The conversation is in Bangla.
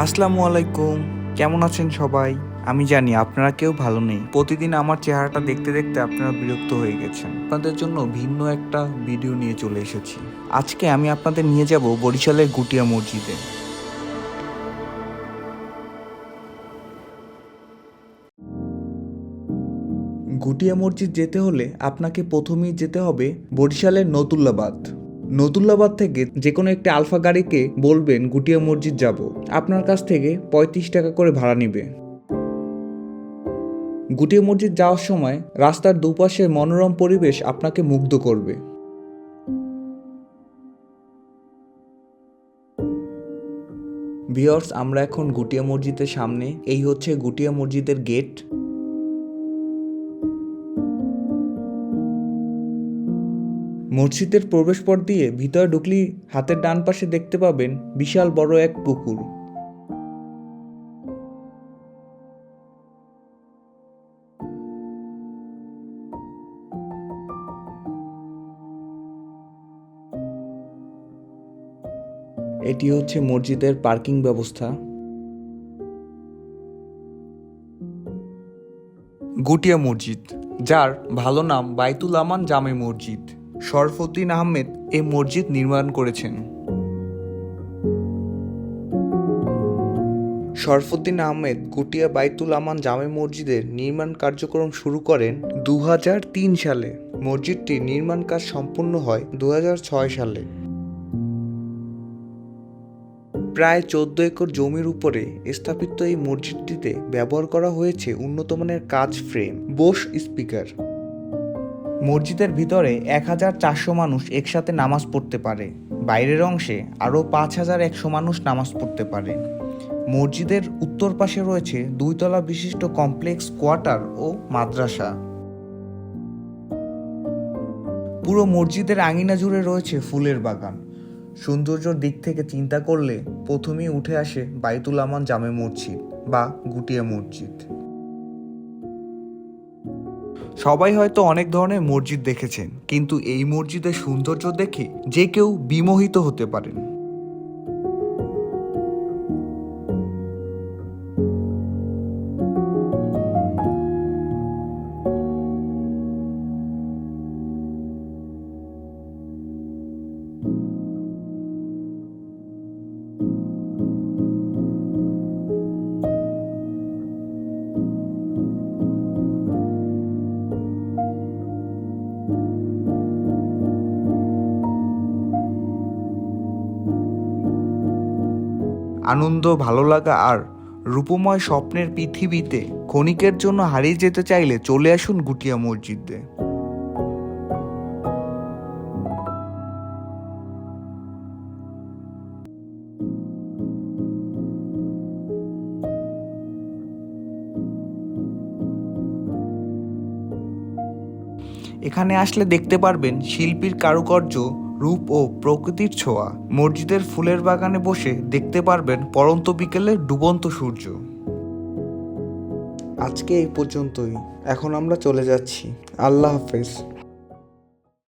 আসসালামু আলাইকুম, কেমন আছেন সবাই? আমি জানি আপনারা কেউ ভালো নেই। প্রতিদিন আমার চেহারাটা দেখতে দেখতে আপনারা বিরক্ত হয়ে গেছেন। আপনাদের জন্য ভিন্ন একটা ভিডিও নিয়ে চলে এসেছি। আজকে আমি আপনাদের নিয়ে যাব বরিশালের গুটিয়া মসজিদে। গুটিয়া মসজিদ যেতে হলে আপনাকে প্রথমেই যেতে হবে বরিশালের নতুল্লাবাদ। নতুল্লাবাদ থেকে যে কোনো একটি আলফা গাড়িকে বলবেন গুটিয়া মসজিদ যাব। আপনার কাছ থেকে 35 টাকা করে ভাড়া নেবে। গুটিয়া মসজিদ যাওয়ার সময় রাস্তার দুপাশের মনোরম পরিবেশ আপনাকে মুগ্ধ করবে। ভিউয়ার্স, আমরা এখন গুটিয়া মসজিদের সামনে। এই হচ্ছে গুটিয়া মসজিদের গেট। মসজিদের প্রবেশপথ দিয়ে ভিতরে ঢুকলেই হাতের ডান পাশে দেখতে পাবেন বিশাল বড় এক পুকুর। এটি হচ্ছে মসজিদের পার্কিং ব্যবস্থা। গুটিয়া মসজিদ, যার ভালো নাম বাইতুল আমান জামে মসজিদ। শরফুদ্দীন আহমেদ এই মসজিদ নির্মাণ করেছেন। শরফুদ্দীন আহমেদ গুটিয়া বাইতুল আমান জামে মসজিদের নির্মাণ কার্যক্রম শুরু করেন 2003 সালে। মসজিদটির নির্মাণ কাজ সম্পূর্ণ হয় 2006 সালে। প্রায় 14 একর জমির উপরে স্থাপিত এই মসজিদটিতে ব্যবহার করা হয়েছে উন্নত মানের কাচ ফ্রেম, বোস স্পিকার। মসজিদের ভিতরে 1400 মানুষ একসাথে নামাজ পড়তে পারে। বাইরের অংশে আরও 5100 মানুষ নামাজ পড়তে পারে। মসজিদের উত্তর পাশে রয়েছে 2 তলা বিশিষ্ট কমপ্লেক্স কোয়ার্টার ও মাদ্রাসা। পুরো মসজিদের আঙিনা জুড়ে রয়েছে ফুলের বাগান। সৌন্দর্যের দিক থেকে চিন্তা করলে প্রথমেই উঠে আসে বাইতুল আমান জামে মসজিদ বা গুটিয়া মসজিদ। সবাই হয়তো অনেক ধরনের মসজিদ দেখেছেন, কিন্তু এই মসজিদের সৌন্দর্য দেখে যে কেউ বিমোহিত হতে পারেন। আনন্দ, ভালো লাগা আর রূপময় স্বপ্নের পৃথিবীতে ক্ষণিকের জন্য হারিয়ে যেতে চাইলে চলে আসুন গুটিয়া মসজিদে। এখানে আসলে দেখতে পারবেন শিল্পীর কারুকার্য, রূপ ও প্রকৃতির ছোঁয়া। মসজিদের ফুলের বাগানে বসে দেখতে পারবেন পড়ন্ত বিকেলের ডুবন্ত সূর্য। আজকে এই পর্যন্তই। এখন আমরা চলে যাচ্ছি। আল্লাহ হাফেজ।